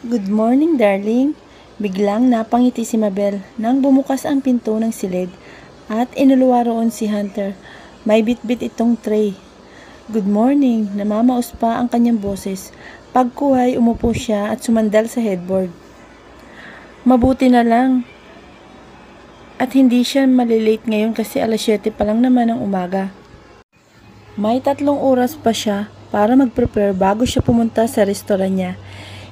Good morning, darling. Biglang napangiti si Mabel nang bumukas ang pinto ng silid at inuluwa roon si Hunter. May bitbit itong tray. Good morning, namamaos pa ang kanyang boses. Pagkuhay, umupo siya at sumandal sa headboard. Mabuti na lang. At hindi siya malilate ngayon kasi alas 7 pa lang naman ng umaga. May 3 oras pa siya para mag-prepare bago siya pumunta sa restaurant niya.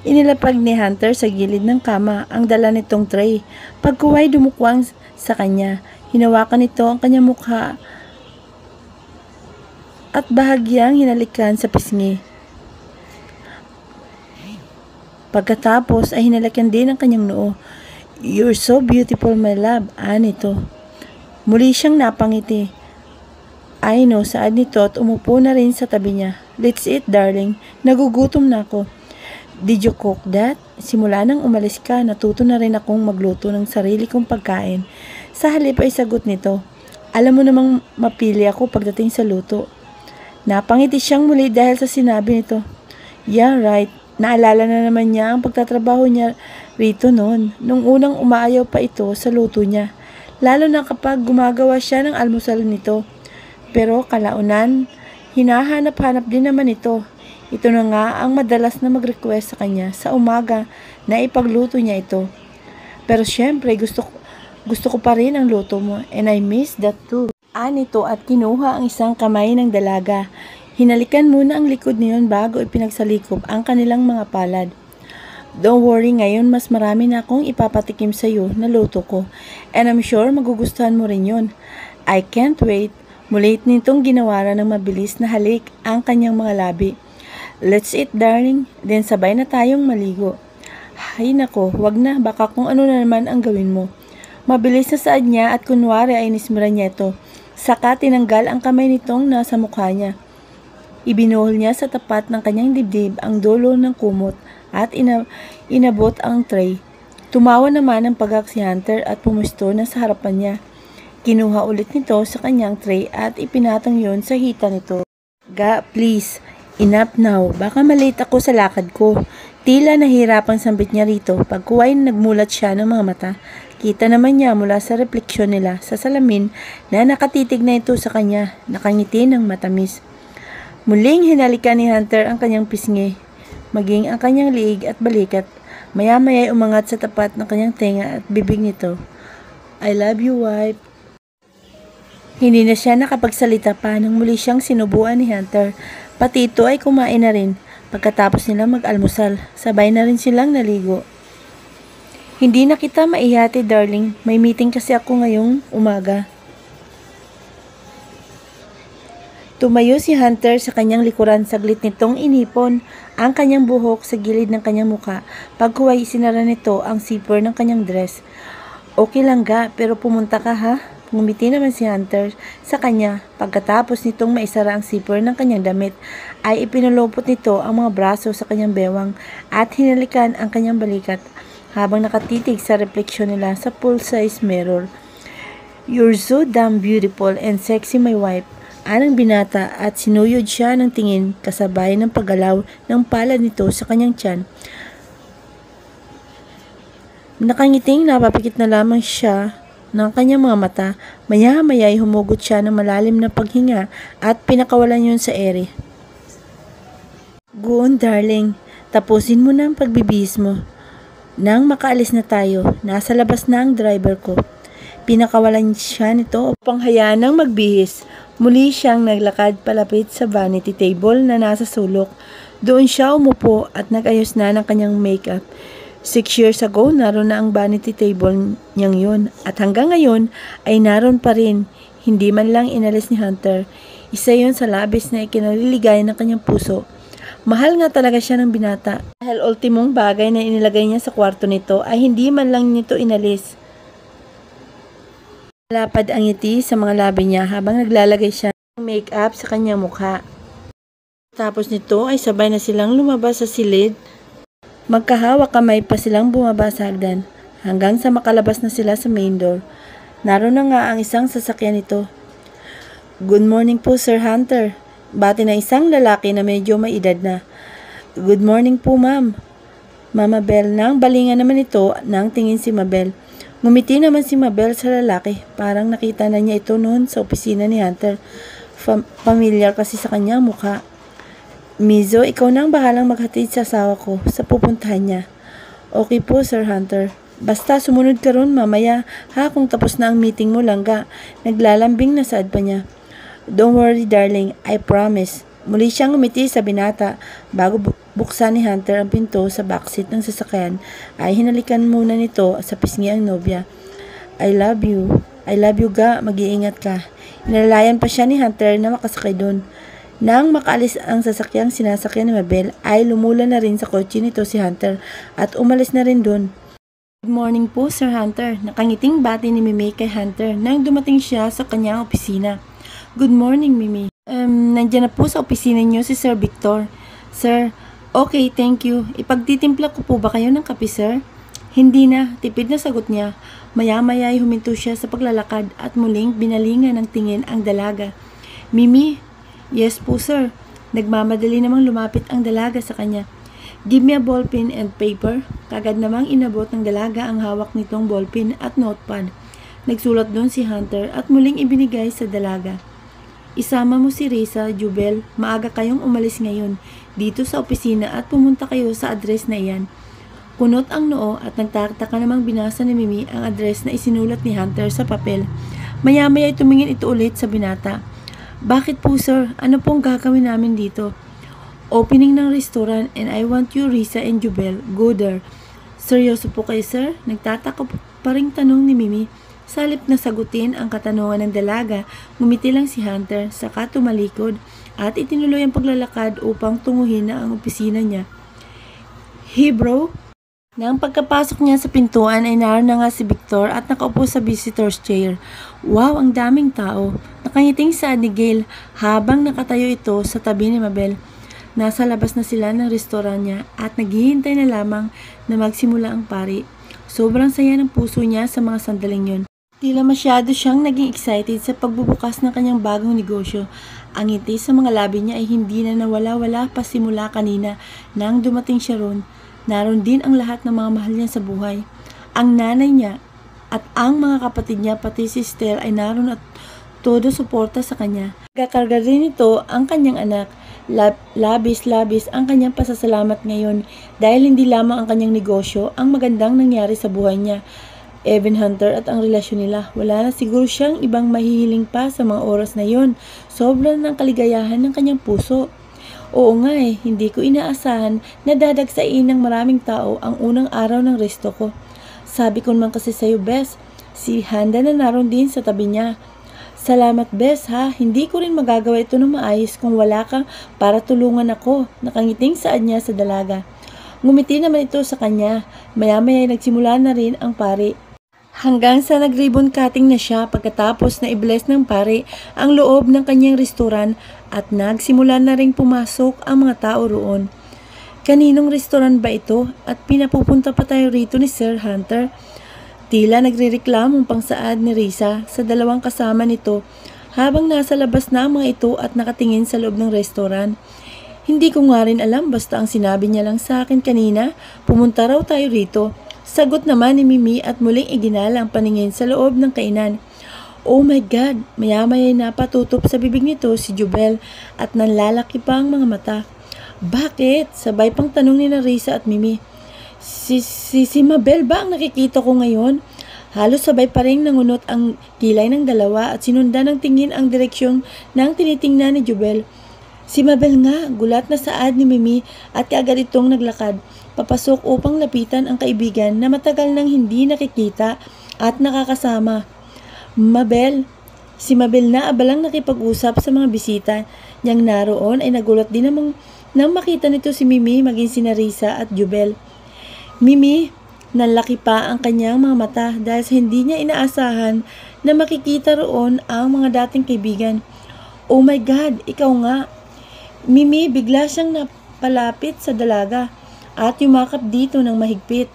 Inilapag ni Hunter sa gilid ng kama ang dala nitong tray. Pagkuhay dumukwang sa kanya, hinawakan nito ang kanyang mukha at bahagyang hinalikan sa pisngi. Pagkatapos ay hinalikan din ang kanyang noo. You're so beautiful, my love. Nito. Muli siyang napangiti. I know, saad nito at umupo na rin sa tabi niya. Let's eat, darling. Nagugutom na ako. Did you cook that? Simula nang umalis ka, natuto na rin akong magluto ng sarili kong pagkain. Sa halip ay sagot nito. Alam mo namang mapili ako pagdating sa luto. Napangiti siyang muli dahil sa sinabi nito. Yeah, right. Naalala na naman niya ang pagtatrabaho niya rito noon, nung unang umaayaw pa ito sa luto niya. Lalo na kapag gumagawa siya ng almusal nito. Pero kalaunan, hinahanap-hanap din naman ito. Ito na nga ang madalas na mag-request sa kanya sa umaga na ipagluto niya ito. Pero syempre gusto ko pa rin ang luto mo and I miss that too. Nito at kinuha ang isang kamay ng dalaga. Hinalikan muna ang likod niyon bago ipinagsalikop ang kanilang mga palad. Don't worry, ngayon mas marami na akong ipapatikim sa iyo na luto ko and I'm sure magugustuhan mo rin yun. I can't wait. Mulit nitong ginawaran ng mabilis na halik ang kanyang mga labi. Let's eat, darling. Then sabay na tayong maligo. Hay nako, wag na. Baka kung ano na naman ang gawin mo. Mabilis na saad niya at kunwari ay nismira niya ito. Saka tinanggal ang kamay nitong nasa mukha niya. Ibinuhol niya sa tapat ng kanyang dibdib ang dulo ng kumot at inabot ang tray. Tumawa naman ang pagak si Hunter at pumusto na sa harapan niya. Kinuha ulit nito sa kanyang tray at ipinatong yon sa hita nito. Ga, please. Enough now, baka malate ako sa lakad ko. Tila nahirapang sambit niya rito. Pagkuhay nagmulat siya ng mga mata. Kita naman niya mula sa refleksyon nila sa salamin na nakatitig na ito sa kanya, nakangiti ng matamis. Muling hinalikan ni Hunter ang kanyang pisngi, maging ang kanyang liig at balikat. Maya-maya umangat sa tapat ng kanyang tenga at bibig nito. I love you, wife. Hindi na siya nakapagsalita pa nang muli siyang sinubuan ni Hunter. Pati ito ay kumain na rin. Pagkatapos nila mag-almusal, sabay na rin silang naligo. Hindi na kita maihati, darling. May meeting kasi ako ngayong umaga. Tumayo si Hunter sa kanyang likuran, saglit nitong inipon ang kanyang buhok sa gilid ng kanyang muka. Pagkuhay isinara nito ang zipper ng kanyang dress. Okay lang ga, pero pumunta ka ha? Ngumiti naman si Hunter sa kanya. Pagkatapos nitong maisara ang zipper ng kanyang damit, ay ipinulupot nito ang mga braso sa kanyang bewang at hinalikan ang kanyang balikat habang nakatitig sa refleksyon nila sa full-size mirror. You're so damn beautiful and sexy, my wife. Anang binata at sinuyod siya ng tingin kasabay ng paggalaw ng palad nito sa kanyang tiyan. Nakangiting napapikit na lamang siya ng kanyang mga mata. Maya-maya ay humugot siya ng malalim na paghinga at pinakawalan yun sa ere. Go on, darling. Tapusin mo na ang pagbibihis mo. Nang makaalis na tayo, nasa labas na ang driver ko. Pinakawalan siya nito upang hayaan ng magbihis. Muli siyang naglakad palapit sa vanity table na nasa sulok. Doon siya umupo at nag-ayos na ng kanyang makeup. 6 years ago, naroon na ang vanity table niyang yun. At hanggang ngayon, ay naroon pa rin. Hindi man lang inalis ni Hunter. Isa yun sa labis na ikinaliligay ng kanyang puso. Mahal nga talaga siya ng binata. Dahil ultimong bagay na inilagay niya sa kwarto nito ay hindi man lang nito inalis. Lapad ang ngiti sa mga labi niya habang naglalagay siya ng make-up sa kanyang mukha. Tapos nito ay sabay na silang lumabas sa silid. Magkahawak kamay pa silang bumaba sa hagdan hanggang sa makalabas na sila sa main door. Naroon na nga ang isang sasakyan nito. Good morning po, Sir Hunter. Bati na isang lalaki na medyo may edad na. Good morning po, ma'am. Mama Bell. Nang balingan naman ito nang tingin si Mabel. Ngumiti naman si Mabel sa lalaki. Parang nakita na niya ito noon sa opisina ni Hunter. Familiar kasi sa kanya mukha. Mizo, ikaw nang bahalang maghatid sa asawa ko sa pupuntahan niya. Okay po, Sir Hunter. Basta sumunod ka ron mamaya, ha, kung tapos na ang meeting mo, langga. Naglalambing na saad pa niya. Don't worry, darling. I promise. Muli siyang umiti sa binata. Bago buksan ni Hunter ang pinto sa backseat ng sasakyan, ay hinalikan muna nito sa pisngi ang nobya. I love you. I love you ga. Mag-iingat ka. Inalalayan pa siya ni Hunter na makasakay doon. Nang makaalis ang sasakyang sinasakyan ni Mabel, ay lumula na rin sa kotse nito si Hunter at umalis na rin doon. Good morning po, Sir Hunter. Nakangiting bati ni Mimi kay Hunter nang dumating siya sa kanyang opisina. Good morning, Mimi. Nandiyan na po sa opisina niyo si Sir Victor. Sir, okay, thank you. Ipagtitimpla ko po ba kayo ng kape, sir? Hindi na, tipid na sagot niya. Maya-maya ay huminto siya sa paglalakad at muling binalingan ng tingin ang dalaga. Mimi? Yes po, sir. Nagmamadali namang lumapit ang dalaga sa kanya. Give me a ballpen and paper. Kagad namang inabot ng dalaga ang hawak nitong ballpen at notepad. Nagsulat doon si Hunter at muling ibinigay sa dalaga. Isama mo si Risa, Jubel. Maaga kayong umalis ngayon dito sa opisina at pumunta kayo sa address na iyan. Kunot ang noo at nagtataka namang binasa ni Mimi ang address na isinulat ni Hunter sa papel. Maya-maya ay tumingin ito ulit sa binata. Bakit po, sir? Ano pong gagawin namin dito? Opening ng restaurant and I want you, Risa and Jubel. Go there. Seryoso po kayo, sir? Nagtataka pa ring tanong ni Mimi. Salip na sagutin ang katanungan ng dalaga, ngumiti lang si Hunter, saka tumalikod at itinuloy ang paglalakad upang tunguhin na ang opisina niya. Hey bro! Nang pagkapasok niya sa pintuan ay naroon na nga si Victor at nakaupo sa visitor's chair. Wow, ang daming tao! Nakangiting saad ni Gail habang nakatayo ito sa tabi ni Mabel. Nasa labas na sila ng restaurant niya at naghihintay na lamang na magsimula ang pari. Sobrang saya ng puso niya sa mga sandaling yun. Tila masyado siyang naging excited sa pagbubukas ng kanyang bagong negosyo. Ang ngiti sa mga labi niya ay hindi na nawala-wala pa simula kanina nang dumating siya ron. Naroon din ang lahat ng mga mahal niya sa buhay. Ang nanay niya at ang mga kapatid niya pati si Estelle ay naroon at todo suporta sa kanya. Nagkakarga rin ito ang kanyang anak. Labis-labis ang kanyang pasasalamat ngayon dahil hindi lamang ang kanyang negosyo ang magandang nangyari sa buhay niya. Evan Hunter at ang relasyon nila. Wala na siguro siyang ibang mahihiling pa sa mga oras na yon. Sobrang ng kaligayahan ng kanyang puso. Oo nga hindi ko inaasahan na dadagsain ng maraming tao ang unang araw ng resto ko. Sabi ko naman kasi sa'yo, Bes, si Handa na naroon din sa tabi niya. Salamat, Bes, ha? Hindi ko rin magagawa ito ng maayos kung wala ka para tulungan ako. Nakangiting saad niya sa dalaga. Ngumiti naman ito sa kanya. Maya-maya nagsimula na rin ang pari. Hanggang sa nag-ribbon cutting na siya pagkatapos na i-bless ng pare ang loob ng kanyang restaurant at nagsimula na ring pumasok ang mga tao roon. Kaninong restaurant ba ito at pinapupunta pa tayo rito ni Sir Hunter? Tila nagrereklamong pangsaad ni Risa sa dalawang kasama nito habang nasa labas na ang mga ito at nakatingin sa loob ng restaurant. Hindi ko nga rin alam basta ang sinabi niya lang sa akin kanina, pumunta raw tayo rito. Sagot naman ni Mimi at muling iginala ang paningin sa loob ng kainan. Oh my God! Maya-maya napatutop sa bibig nito si Jubel at nanlalaki pa ang mga mata. Bakit? Sabay pang tanong ni Risa at Mimi. Si Mabel ba ang nakikita ko ngayon? Halos sabay pa rin nangunot ang kilay ng dalawa at sinundan ng tingin ang direksyon ng tinitingnan ni Jubel. Si Mabel nga, gulat na saad ni Mimi at kaagad itong naglakad. Papasok upang lapitan ang kaibigan na matagal nang hindi nakikita at nakakasama. Mabel. Si Mabel na abalang nakipag-usap sa mga bisita niyang naroon ay nagulat din nang makita nito si Mimi maging si Risa at Jubel. Mimi, nanlaki pa ang kanyang mga mata dahil sa hindi niya inaasahan na makikita roon ang mga dating kaibigan. Oh my God, ikaw nga. Mimi, bigla siyang napalapit sa dalaga at yumakap dito ng mahigpit.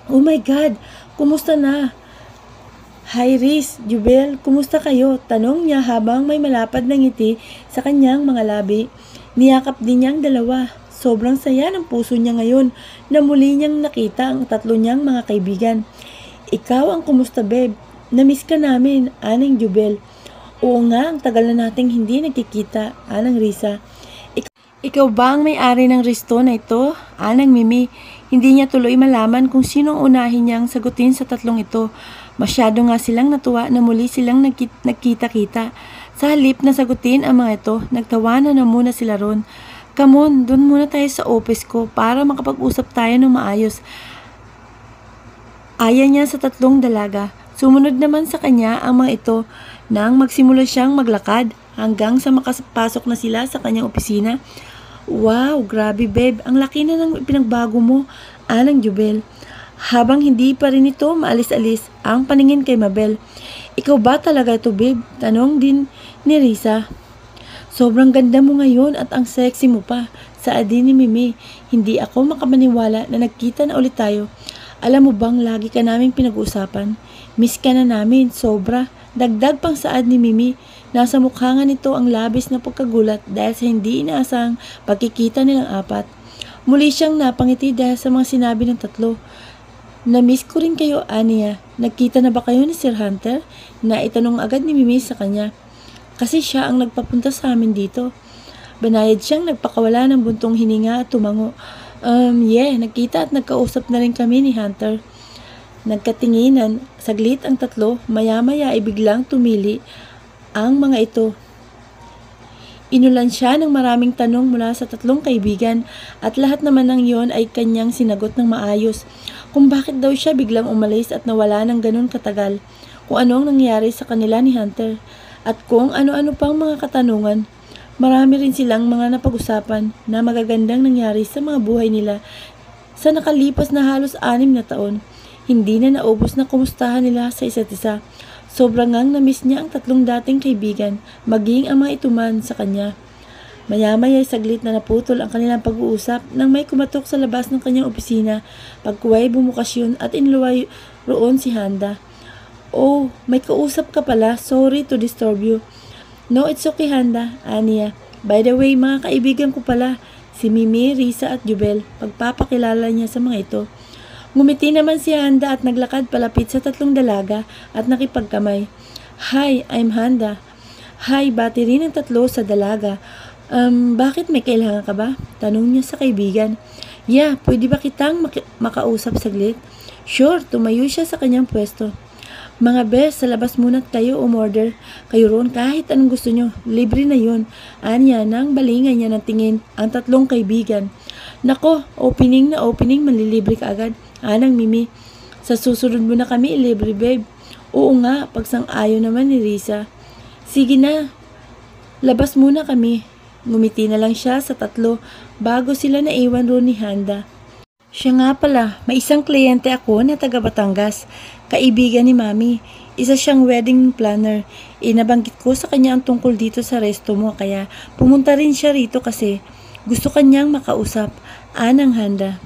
Oh my God, kumusta na? Hi Riz, Jubel, kumusta kayo? Tanong niya habang may malapad na ngiti sa kanyang mga labi. Niyakap din niyang dalawa. sobrang saya ng puso niya ngayon na muli niyang nakita ang tatlo niyang mga kaibigan. Ikaw ang kumusta, babe? Namiss ka namin, Aling Jubel. Oo nga, ang tagal na nating hindi nagkikita, Aling Risa. Ikaw ba ang may-ari ng resto na ito, Aling Mimi? Hindi niya tuloy malaman kung sino ang unahin niyang sagutin sa tatlong ito. Masyado nga silang natuwa na muli silang nagkita-kita. Sa halip na sagutin ang mga ito, nagtawanan na muna sila ron. Come on, doon muna tayo sa office ko para makapag-usap tayo ng maayos. Aya niya sa tatlong dalaga. Sumunod naman sa kanya ang mga ito nang magsimula siyang maglakad hanggang sa makapasok na sila sa kanyang opisina. Wow, grabe babe, ang laki na ng pinagbago mo, Aling Jubel. Habang hindi pa rin ito maalis-alis ang paningin kay Mabel. Ikaw ba talaga ito babe? Tanong din ni Risa. Sobrang ganda mo ngayon at ang sexy mo pa. Saad din ni Mimi, hindi ako makapaniwala na nagkita na ulit tayo. Alam mo bang lagi ka naming pinag-uusapan? Miss ka na namin, sobra. Dagdag pang saad ni Mimi, nasa mukha nga nito ang labis na pagkagulat dahil sa hindi inaasang pagkikita nilang apat. Muli siyang napangiti dahil sa mga sinabi ng tatlo. Na-miss ko rin kayo, Ania. Nagkita na ba kayo ni Sir Hunter? Naitanong agad ni Mimi sa kanya. Kasi siya ang nagpapunta sa amin dito. Banayad siyang nagpakawala ng buntong hininga at tumango. Nagkita at nagkausap na rin kami ni Hunter. Nagkatinginan, saglit ang tatlo, maya-maya ay biglang tumili ang mga ito. Inulan siya ng maraming tanong mula sa tatlong kaibigan at lahat naman ng yon ay kanyang sinagot ng maayos. Kung bakit daw siya biglang umalis at nawala ng ganun katagal, kung ano ang nangyari sa kanila ni Hunter, at kung ano-ano pang mga katanungan. Marami rin silang mga napag-usapan na magagandang nangyari sa mga buhay nila sa nakalipas na halos 6 na taon. Hindi na naubos na kumustahan nila sa isa't isa. Sobrang ngang na-miss niya ang tatlong dating kaibigan, maging ang mga ituman sa kanya. Maya-maya saglit na naputol ang kanilang pag-uusap nang may kumatok sa labas ng kanyang opisina. Pagkuway bumukas yun at inluway roon si Handa. Oh, may kausap ka pala. Sorry to disturb you. No, it's okay Handa, Ania. By the way, mga kaibigan ko pala, si Mimi, Risa at Jubel. Pagpapakilala niya sa mga ito. Ngumiti naman si Handa at naglakad palapit sa tatlong dalaga at nakipagkamay. Hi, I'm Handa. Hi, bati rin ang tatlo sa dalaga. Bakit may kailangan ka ba? Tanong niya sa kaibigan. Yeah, pwede ba kitang makausap saglit? Sure, tumayo siya sa kanyang pwesto. Mga bes, sa labas muna't kayo umorder. Kayo ron kahit anong gusto nyo. Libre na yun. Anya nang balingay niya ng tingin ang tatlong kaibigan. Nako, opening na opening, malilibre ka agad. Anang Mimi, sa susunod mo na kami ilibre babe. Oo nga, pagsang-ayo naman ni Risa. Sige na, labas muna kami. Ngumiti na lang siya sa tatlo bago sila naiwan roon ni Handa. Siya nga pala, may isang kliyente ako na taga Batangas, kaibigan ni Mami. Isa siyang wedding planner. Inabanggit ko sa kanya ang tungkol dito sa resto mo kaya pumunta rin siya rito kasi gusto kanyang makausap. Anang Handa.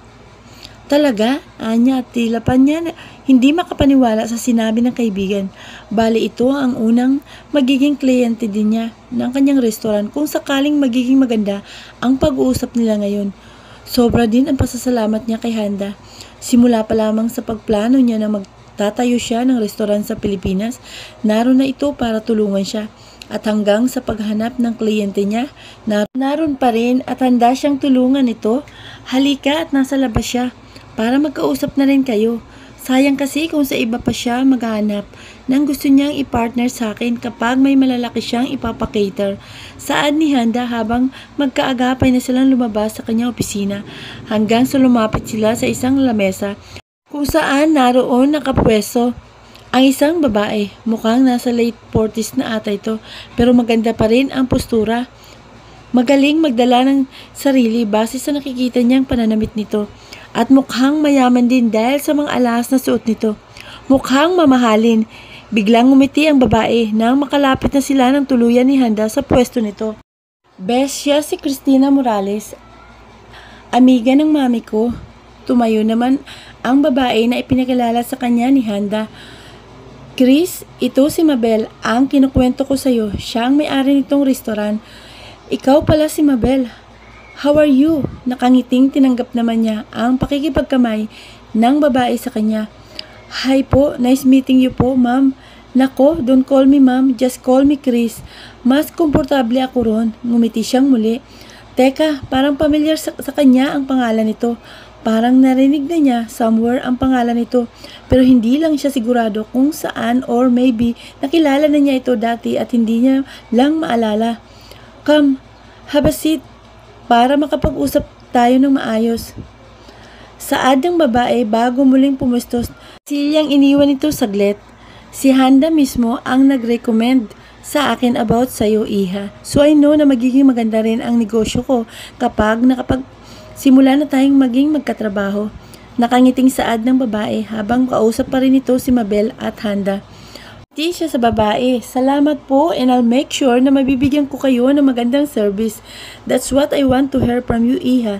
Talaga, Anya, tila pa niya hindi makapaniwala sa sinabi ng kaibigan. Bali ito ang unang magiging kliyente din niya ng kanyang restaurant kung sakaling magiging maganda ang pag-uusap nila ngayon. Sobra din ang pasasalamat niya kay Handa. Simula pa lamang sa pagplano niya na magtatayo siya ng restaurant sa Pilipinas, naroon na ito para tulungan siya. At hanggang sa paghanap ng kliyente niya, naroon pa rin at handa siyang tulungan ito. Halika at nasa labas siya para magkausap na rin kayo. Sayang kasi kung sa iba pa siya maghahanap nang gusto niyang i-partner sa akin kapag may malalaki siyang ipapakater. Saad ni Handa habang magkaagapay na silang lumabas sa kanyang opisina hanggang sa lumapit sila sa isang lamesa kung saan naroon nakapwesto ang isang babae. Mukhang nasa late 40s na ata ito pero maganda pa rin ang postura. Magaling magdala ng sarili base sa nakikita niyang pananamit nito. At mukhang mayaman din dahil sa mga alahas na suot nito. Mukhang mamahalin. Biglang ngumiti ang babae nang makalapit na sila ng tuluyan ni Handa sa pwesto nito. Best siya si Cristina Morales, amiga ng mami ko. Tumayo naman ang babae na ipinakilala sa kanya ni Handa. Chris, ito si Mabel, ang kinukwento ko sa'yo. Siya ang may-ari nitong restaurant. Ikaw pala si Mabel. How are you? Nakangiting tinanggap naman niya ang pakikipagkamay ng babae sa kanya. Hi po, nice meeting you po, ma'am. Nako, don't call me ma'am, just call me Chris. Mas komportable ako ron. Ngumiti siyang muli. Teka, parang familiar sa kanya ang pangalan nito. Parang narinig na niya somewhere ang pangalan nito. Pero hindi lang siya sigurado kung saan or maybe nakilala na niya ito dati at hindi niya lang maalala. Come, have a seat para makapag-usap tayo ng maayos. Saad ng babae bago muling pumustos. Silyang iniwan ito saglit. Si Handa mismo ang nag-recommend sa akin about sa'yo, Iha. So I know na magiging maganda rin ang negosyo ko kapag simula na tayong maging magkatrabaho. Nakangiting saad ng babae habang kausap pa rin ito si Mabel at Handa. Di siya sa babae. Salamat po and I'll make sure na mabibigyan ko kayo ng magandang service. That's what I want to hear from you, Iha.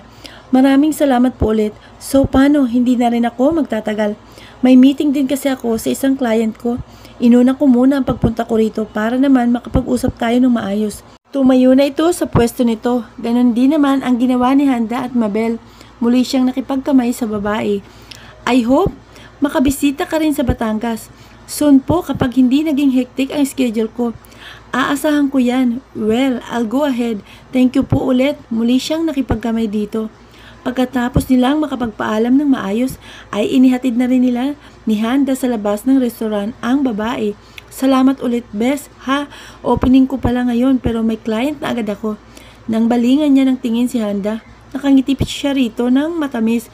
Maraming salamat po ulit. So paano, hindi na rin ako magtatagal. May meeting din kasi ako sa isang client ko. Inuna ko muna ang pagpunta ko rito para naman makapag-usap tayo ng maayos. Tumayo na ito sa pwesto nito. Ganon din naman ang ginawa ni Handa at Mabel. Muli siyang nakipagkamay sa babae. I hope makabisita ka rin sa Batangas. Soon po kapag hindi naging hectic ang schedule ko. Aasahan ko yan. Well, I'll go ahead. Thank you po ulit. Muli siyang nakipagkamay dito. Pagkatapos nilang makapagpaalam ng maayos, ay inihatid na rin nila ni Handa sa labas ng restaurant ang babae. Salamat ulit, Bes. Ha, opening ko pala ngayon pero may client na agad ako. Nang balingan niya ng tingin si Handa, nakangiti siya rito ng matamis.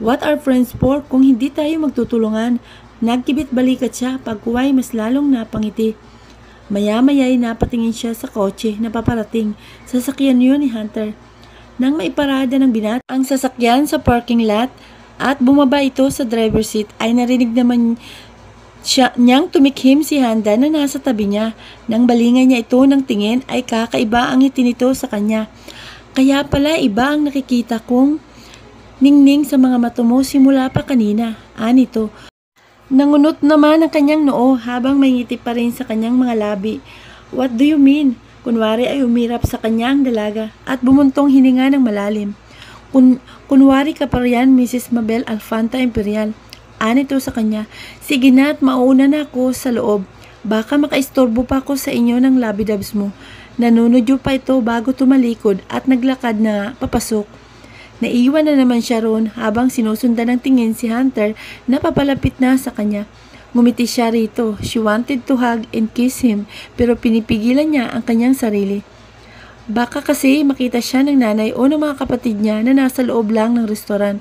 What are friends for kung hindi tayo magtutulungan? Nagkibit balikat siya pagkuway mas lalong napangiti. Maya-maya'y napatingin siya sa kotse na paparating. Sasakyan yun ni Hunter. Nang maiparada ng binat ang sasakyan sa parking lot at bumaba ito sa driver's seat ay narinig naman niyang tumikhim si Handa na nasa tabi niya. Nang balingan niya ito ng tingin ay kakaiba ang ngiti nito sa kanya. Kaya pala iba ang nakikita kong ningning sa mga mata mo simula pa kanina. Anito. Nangunot naman ang kanyang noo habang may ngiti pa rin sa kanyang mga labi. What do you mean? Kunwari ay umirap sa kanya ang dalaga at bumuntong hininga ng malalim. Kunwari ka pa riyan, Mrs. Mabel Alfanta Imperial. Anito sa kanya, sige na at mauna na ako sa loob. Baka makaistorbo pa ako sa inyo ng labidabs mo. Nanunodyo pa ito bago tumalikod at naglakad na papasok. Naiwan na naman siya roon habang sinusundan ng tingin si Hunter na papalapit na sa kanya. Ngumiti siya rito. She wanted to hug and kiss him pero pinipigilan niya ang kanyang sarili. Baka kasi makita siya ng nanay o ng mga kapatid niya na nasa loob lang ng restoran.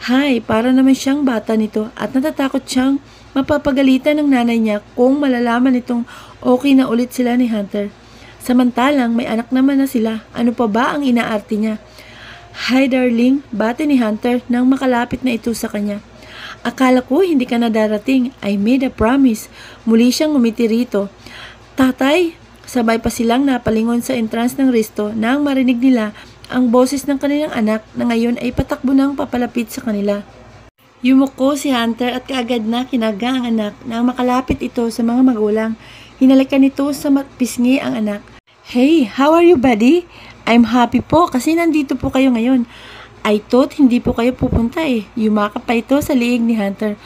Hay, para naman siyang bata nito at natatakot siyang mapapagalitan ng nanay niya kung malalaman nitong okay na ulit sila ni Hunter. Samantalang may anak naman na sila. Ano pa ba ang inaarte niya? Hi darling, bati ni Hunter nang makalapit na ito sa kanya. Akala ko hindi ka na darating. I made a promise. Muli siyang ngumiti rito. Tatay, sabay pa silang napalingon sa entrance ng resto nang marinig nila ang boses ng kanilang anak na ngayon ay patakbo nang papalapit sa kanila. Yumuko si Hunter at kaagad na kinaga ang anak nang makalapit ito sa mga magulang. Hinalikan nito sa pisngi ang anak. Hey, how are you buddy? I'm happy po kasi nandito po kayo ngayon. I thought hindi po kayo pupunta eh. Yumakap pa ito sa liig ni Hunter.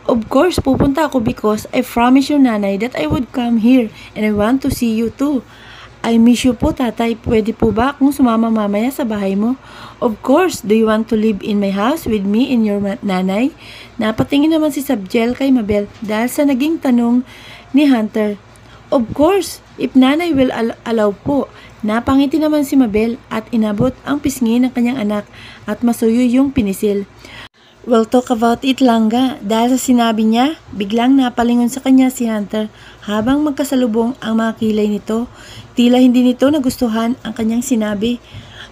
Of course, pupunta ako because I promised your nanay that I would come here and I want to see you too. I miss you po tatay. Pwede po ba akong sumama mamaya sa bahay mo? Of course, do you want to live in my house with me and your nanay? Napatingin naman si Sabjel kay Mabel dahil sa naging tanong ni Hunter. Of course, if nanay will allow po. Napangiti naman si Mabel at inabot ang pisngi ng kanyang anak at masuyo yung pinisil. We'll talk about it langga. Dahil sa sinabi niya, biglang napalingon sa kanya si Hunter habang magkasalubong ang mga kilay nito. Tila hindi nito nagustuhan ang kanyang sinabi.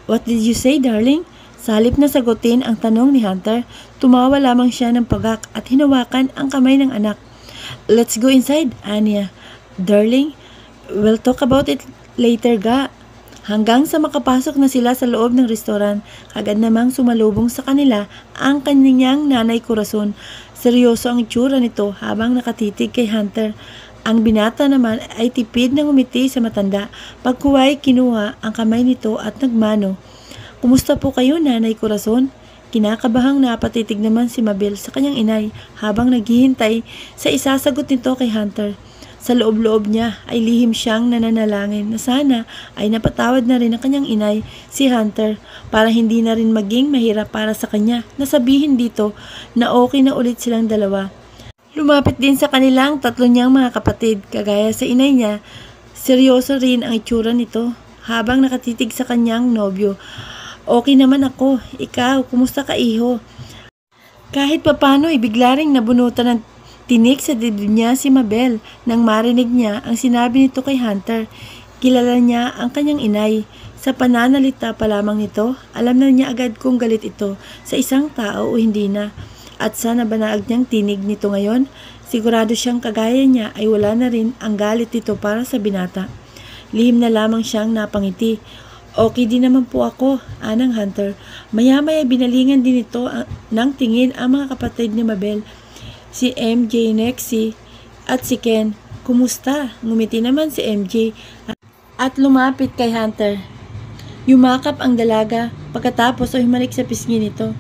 What did you say, darling? Sa halip na sagutin ang tanong ni Hunter, tumawa lamang siya ng pagak at hinawakan ang kamay ng anak. Let's go inside, Anya. Darling, we'll talk about it later ga. Hanggang sa makapasok na sila sa loob ng restoran, agad namang sumalubong sa kanila ang kanyang nanay Corazon. Seryoso ang itsura nito habang nakatitig kay Hunter. Ang binata naman ay tipid na ngumiti sa matanda. Pagkuway kinuha ang kamay nito at nagmano. Kumusta po kayo, Nanay Corazon? Kinakabahang napatitig naman si Mabel sa kanyang inay habang naghihintay sa isasagot nito kay Hunter. Sa loob-loob niya ay lihim siyang nananalangin na sana ay napatawad na rin ng kanyang inay si Hunter para hindi na rin maging mahirap para sa kanya na sabihin dito na okay na ulit silang dalawa. Lumapit din sa kanilang tatlo niyang mga kapatid kagaya sa inay niya. Seryoso rin ang itsura nito habang nakatitig sa kanyang nobyo. Okay naman ako. Ikaw, kumusta ka, iho? Kahit papano, bigla ring nabunutan ng tinik sa dibdib niya si Mabel nang marinig niya ang sinabi nito kay Hunter. Kilala niya ang kanyang inay. Sa pananalita pa lamang nito, alam na niya agad kung galit ito sa isang tao o hindi na. At sa nabanaag niyang tinig nito ngayon, sigurado siyang kagaya niya ay wala na rin ang galit nito para sa binata. Lihim na lamang siyang napangiti. Okay din naman po ako, anang Hunter. Maya-maya binalingan din ito ng tingin ang mga kapatid ni Mabel. Si MJ, Nexie at si Ken. Kumusta? Ngumiti naman si MJ at lumapit kay Hunter. Yumakap ang dalaga pagkatapos ay humalik sa pisngi nito.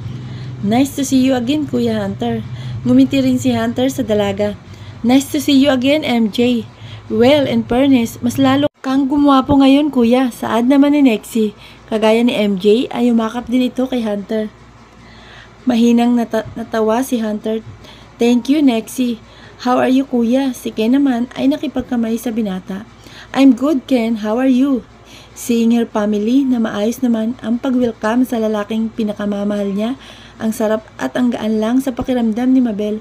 Nice to see you again, Kuya Hunter. Ngumiti rin si Hunter sa dalaga. Nice to see you again, MJ. Well, in fairness, mas lalo kang gumwapo ngayon, kuya. Saad naman ni Nexie. Kagaya ni MJ ay umakap din ito kay Hunter. Mahinang natawa si Hunter. Thank you, Nexie. How are you, kuya? Si Ken naman ay nakipagkamay sa binata. I'm good, Ken. How are you? Seeing her family na maayos naman ang pag-welcome sa lalaking pinakamamahal niya, ang sarap at ang gaan lang sa pakiramdam ni Mabel.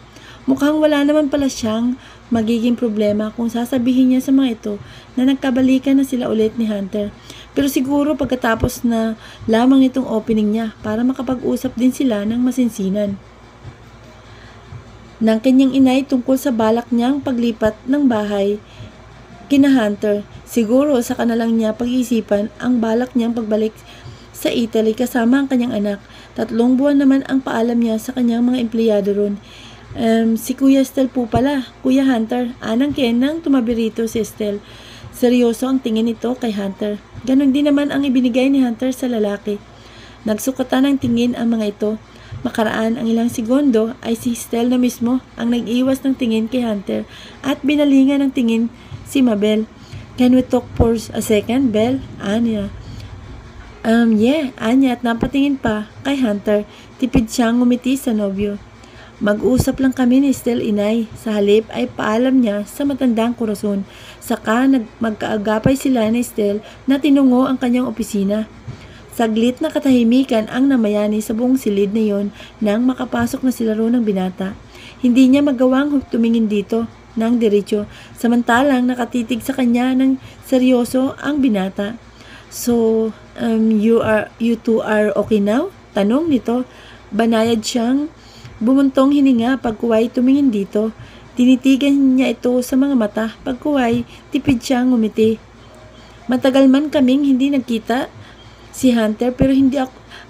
Mukhang wala naman pala siyang magiging problema kung sasabihin niya sa mga ito na nagkabalikan na sila ulit ni Hunter. Pero siguro pagkatapos na lamang itong opening niya para makapag-usap din sila ng masinsinan. Ng kanyang inay tungkol sa balak niyang paglipat ng bahay kina Hunter, siguro sa kanalang niya pag-iisipan ang balak niyang pagbalik sa Italy kasama ang kanyang anak. 3 buwan naman ang paalam niya sa kanyang mga empleyado ron. Si Kuya Estel po pala, Kuya Hunter. Anang Ken nang tumabi rito si Estel. Seryoso ang tingin nito kay Hunter. Ganon din naman ang ibinigay ni Hunter sa lalaki. Nagsukatan ng tingin ang mga ito. Makaraan ang ilang segundo ay si Estel na mismo ang nag-iwas ng tingin kay Hunter at binalingan ng tingin si Mabel. Can we talk for a second, Bel? Anya. Yeah, Anya at napatingin pa kay Hunter. Tipid siyang ngumiti sa nobyo. Mag-usap lang kami ni Estel, inay. Sa halip ay paalam niya sa matandang Corazon. Saka magkaagapay sila ni Estel na tinungo ang kanyang opisina. Saglit na katahimikan ang namayani sa buong silid na yon nang makapasok na sila roon ng binata. Hindi niya magawang tumingin dito ng diretsyo, samantalang nakatitig sa kanya ng seryoso ang binata. So, you two are okay now? Tanong nito. Banayad siyang bumuntong hininga pagkuway tumingin dito. Tinitigan niya ito sa mga mata. Pagkuway, tipid siyang ngumiti. Matagal man kaming hindi nagkita si Hunter pero hindi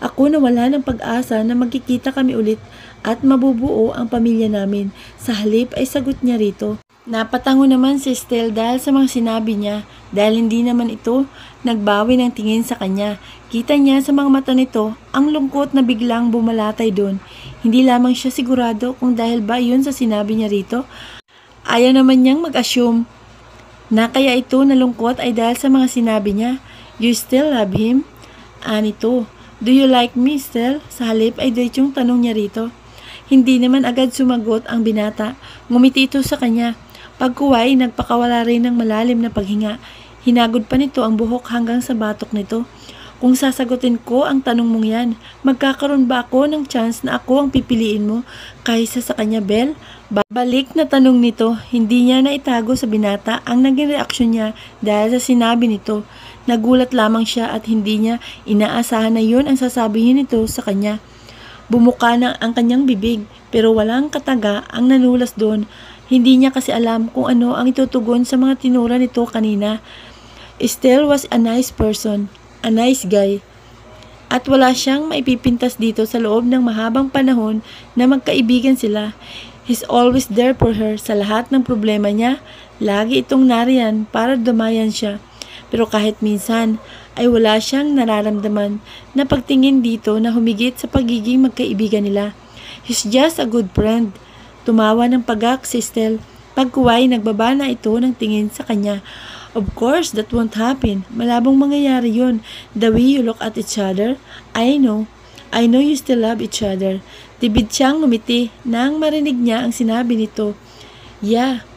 ako nawala ng pag-asa na magkikita kami ulit at mabubuo ang pamilya namin. Sa halip ay sagot niya rito. Napatango naman si Estel dahil sa mga sinabi niya dahil hindi naman ito nagbawi ng tingin sa kanya. Kita niya sa mga mata nito ang lungkot na biglang bumalatay doon. Hindi lamang siya sigurado kung dahil ba yun sa sinabi niya rito. Ayaw naman niyang mag-assume na kaya ito nalungkot ay dahil sa mga sinabi niya. You still love him? Anito, do you like me still? Sa halip ay diretsong tanong niya rito. Hindi naman agad sumagot ang binata. Ngumiti ito sa kanya. Pagkuway, nagpakawala rin ng malalim na paghinga. Hinagod pa nito ang buhok hanggang sa batok nito. Kung sasagutin ko ang tanong mong yan, magkakaroon ba ako ng chance na ako ang pipiliin mo kaysa sa kanya, Bel? Balik na tanong nito, hindi niya naitago sa binata ang naging reaksyon niya dahil sa sinabi nito. Nagulat lamang siya at hindi niya inaasahan na yun ang sasabihin nito sa kanya. Bumuka na ang kanyang bibig pero walang kataga ang nanulas doon. Hindi niya kasi alam kung ano ang itutugon sa mga tinura nito kanina. Estel was a nice person. A nice guy. At wala siyang maipipintas dito sa loob ng mahabang panahon na magkaibigan sila. He's always there for her sa lahat ng problema niya. Lagi itong nariyan para dumayan siya. Pero kahit minsan ay wala siyang nararamdaman na pagtingin dito na humigit sa pagiging magkaibigan nila. He's just a good friend. Tumawa ng pagak si Estelle. Pagkuway, nagbaba na ito ng tingin sa kanya. Of course, that won't happen. Malabong mangyayari yun. The way you look at each other, I know you still love each other. Tibid siyang ngumiti nang marinig niya ang sinabi nito. Yeah,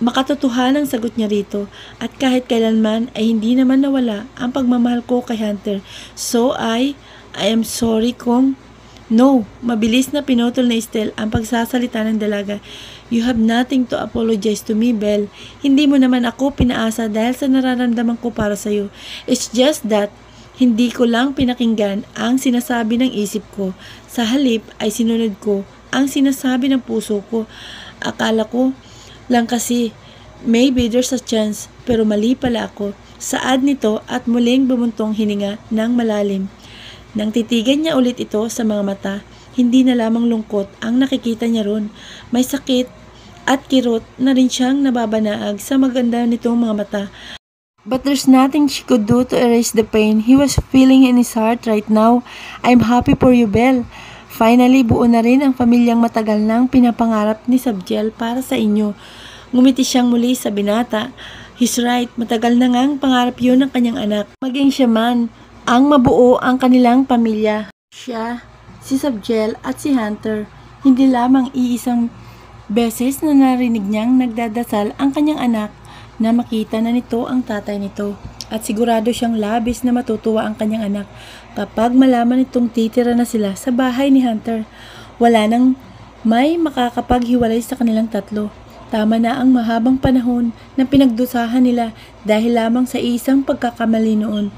makatotohanang sagot niya rito. At kahit kailanman ay hindi naman nawala ang pagmamahal ko kay Hunter. So I am sorry kung... No, mabilis na pinutol na Estelle ang pagsasalita ng dalaga. You have nothing to apologize to me, Belle. Hindi mo naman ako pinaasa dahil sa nararamdaman ko para sa'yo. It's just that, hindi ko lang pinakinggan ang sinasabi ng isip ko. Sa halip ay sinunod ko ang sinasabi ng puso ko. Akala ko lang kasi, maybe there's a chance, pero mali pala ako. Saad nito at muling bumuntong hininga ng malalim. Nang titigan niya ulit ito sa mga mata, hindi na lamang lungkot ang nakikita niya ron. May sakit at kirot na rin siyang nababanaag sa maganda nitong mga mata. But there's nothing she could do to erase the pain he was feeling in his heart right now. I'm happy for you, Belle. Finally, buo na rin ang pamilyang matagal nang pinapangarap ni Sabdiel para sa inyo. Ngumiti siyang muli sa binata. He's right, matagal na ngang pangarap yun ng kanyang anak. Maging siya man ang mabuo ang kanilang pamilya. Siya, si Sabdiel at si Hunter, hindi lamang iisang beses na narinig niyang nagdadasal ang kanyang anak na makita na nito ang tatay nito. At sigurado siyang labis na matutuwa ang kanyang anak kapag malaman nitong titira na sila sa bahay ni Hunter. Wala nang may makakapaghiwalay sa kanilang tatlo. Tama na ang mahabang panahon na pinagdusahan nila dahil lamang sa isang pagkakamali noon.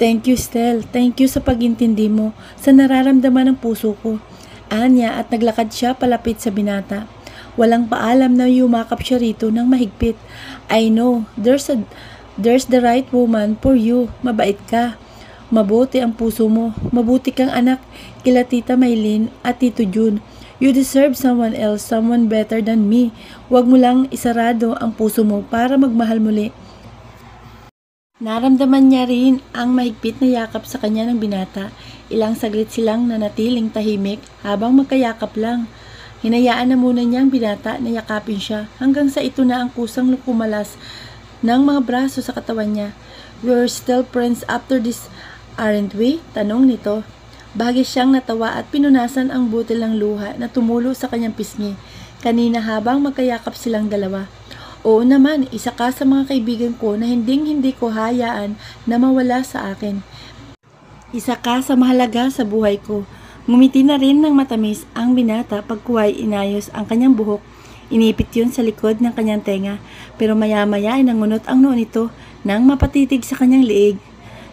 Thank you, Estelle. Thank you sa pag-intindi mo sa nararamdaman ng puso ko. Anya at naglakad siya palapit sa binata. Walang paalam na yumakap siya rito ng mahigpit. I know, there's the right woman for you. Mabait ka. Mabuti ang puso mo. Mabuti kang anak kila Tita Maylin at Tito Jun. You deserve someone else, someone better than me. Huwag mo lang isarado ang puso mo para magmahal muli. Naramdaman niya rin ang mahigpit na yakap sa kanya ng binata. Ilang saglit silang nanatiling tahimik habang magkayakap lang. Hinayaan na muna niyang binata na yakapin siya hanggang sa ito na ang kusang kumalas ng mga braso sa katawan niya. We're still friends after this, aren't we? Tanong nito. Bahagi siyang natawa at pinunasan ang butil ng luha na tumulo sa kanyang pisngi. Kanina habang magkayakap silang dalawa. Oo naman, isa ka sa mga kaibigan ko na hindi ko hayaan na mawala sa akin. Isa ka sa mahalaga sa buhay ko. Ngumiti na rin ng matamis ang binata pagkuway inayos ang kanyang buhok. Inipit yun sa likod ng kanyang tenga, pero maya-maya ay nangunot ang noo nito nang mapatitig sa kanyang liig.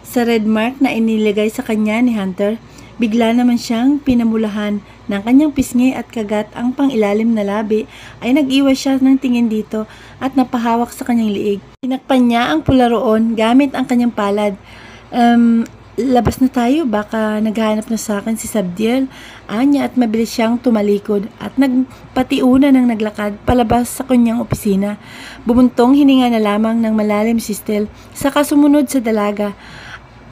Sa red mark na inilagay sa kanya ni Hunter, bigla naman siyang pinamulahan ng kanyang pisngi at kagat ang pangilalim na labi ay nag-iwas siya ng tingin dito at napahawak sa kanyang liig. Tinakpan niya ang pula roon gamit ang kanyang palad. Labas na tayo, baka naghahanap na sa akin si Sabdiel. Anya at mabilis siyang tumalikod at nagpatiuna ng naglakad palabas sa kanyang opisina. Bumuntong hininga na lamang ng malalim si Estelle saka sumunod sa dalaga.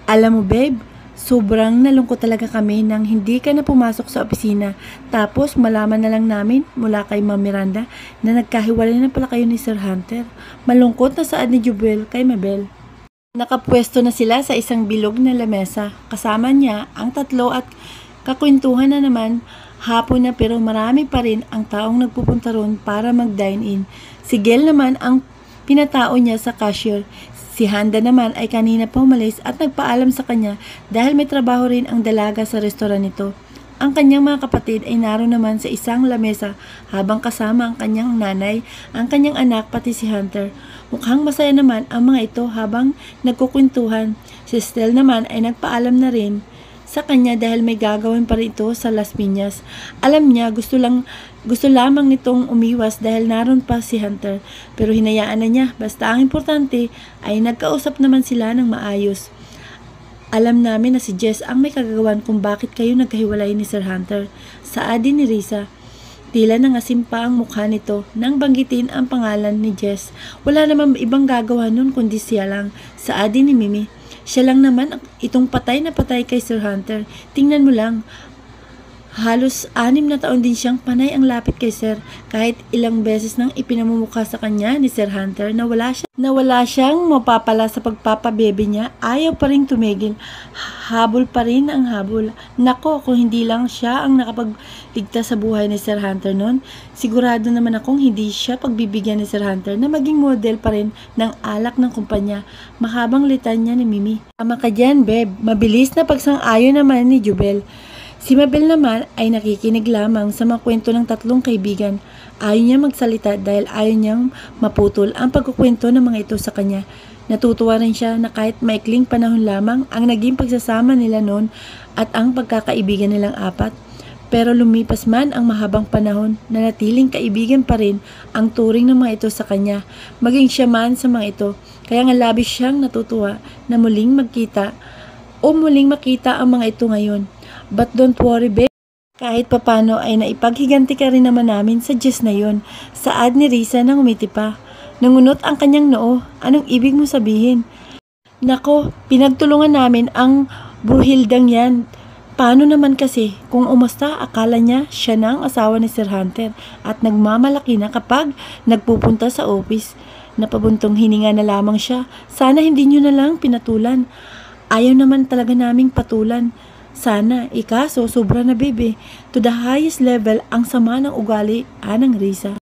Alam mo, babe, sobrang nalungkot talaga kami nang hindi ka na pumasok sa opisina. Tapos malaman na lang namin mula kay Ma'am Miranda na nagkahiwalay na pala kayo ni Sir Hunter. Malungkot na saad ni Jubel kay Mabel. Nakapwesto na sila sa isang bilog na lamesa. Kasama niya ang tatlo at kakwentuhan na naman. Hapon na pero marami pa rin ang taong nagpupunta ron para mag-dine-in. Si Gel naman ang pinatao niya sa cashier. Si Handa naman ay kanina pa umalis at nagpaalam sa kanya dahil may trabaho rin ang dalaga sa restoran nito. Ang kanyang mga kapatid ay naroon naman sa isang lamesa habang kasama ang kanyang nanay, ang kanyang anak pati si Hunter. Mukhang masaya naman ang mga ito habang nagkukwentuhan. Si Estelle naman ay nagpaalam na rin sa kanya dahil may gagawin pa rin ito sa Las Piñas. Alam niya gusto lamang nitong umiwas dahil naroon pa si Hunter, pero hinayaan na niya. Basta ang importante ay nagkausap naman sila ng maayos. Alam namin na si Jess ang may kagagawan kung bakit kayo nagkahiwalay ni Sir Hunter. Saadin ni Risa. Tila nangasim pa ang mukha nito nang banggitin ang pangalan ni Jess. Wala namang ibang gagawa nun kundi siya lang. Saadin ni Mimi. Siya lang naman itong patay na patay kay Sir Hunter. Tingnan mo lang, halos 6 na taon din siyang panay ang lapit kay Sir. Kahit ilang beses nang ipinamumukha sa kanya ni Sir Hunter na wala siyang mapapala sa pagpapabebe niya, ayaw pa rin tumigil. Habol pa rin ang habol. Nako, kung hindi lang siya ang nakapagligtas sa buhay ni Sir Hunter noon, sigurado naman akong hindi siya pagbibigyan ni Sir Hunter na maging model pa rin ng alak ng kumpanya. Mahabang litanya ni Mimi. Tama ka dyan, Beb. Mabilis na pagsang-ayon naman ni Jubel. Si Mabel naman ay nakikinig lamang sa mga kwento ng tatlong kaibigan. Ayaw niya magsalita dahil ayaw niyang maputol ang pagkukwento ng mga ito sa kanya. Natutuwa rin siya na kahit maikling panahon lamang ang naging pagsasama nila noon at ang pagkakaibigan nilang apat. Pero lumipas man ang mahabang panahon, nanatiling kaibigan pa rin ang turing ng mga ito sa kanya, maging siya man sa mga ito. Kaya nga labis siyang natutuwa na muling makita ang mga ito ngayon. But don't worry, babe. Kahit papano ay naipaghiganti ka rin naman namin sa Diyos na yon. Saad ni Risa nang umiti pa. Nangunot ang kanyang noo. Anong ibig mo sabihin? Nako, pinagtulungan namin ang bruhildang yan. Paano naman kasi kung umasta akala niya siya na ang asawa ni Sir Hunter at nagmamalaki na kapag nagpupunta sa office. Napabuntong hininga na lamang siya. Sana hindi niyo na lang pinatulan. Ayaw naman talaga naming patulan. Sana, ikaso sobra na, bebe. To the highest level ang sama ng ugali, Anang Risa.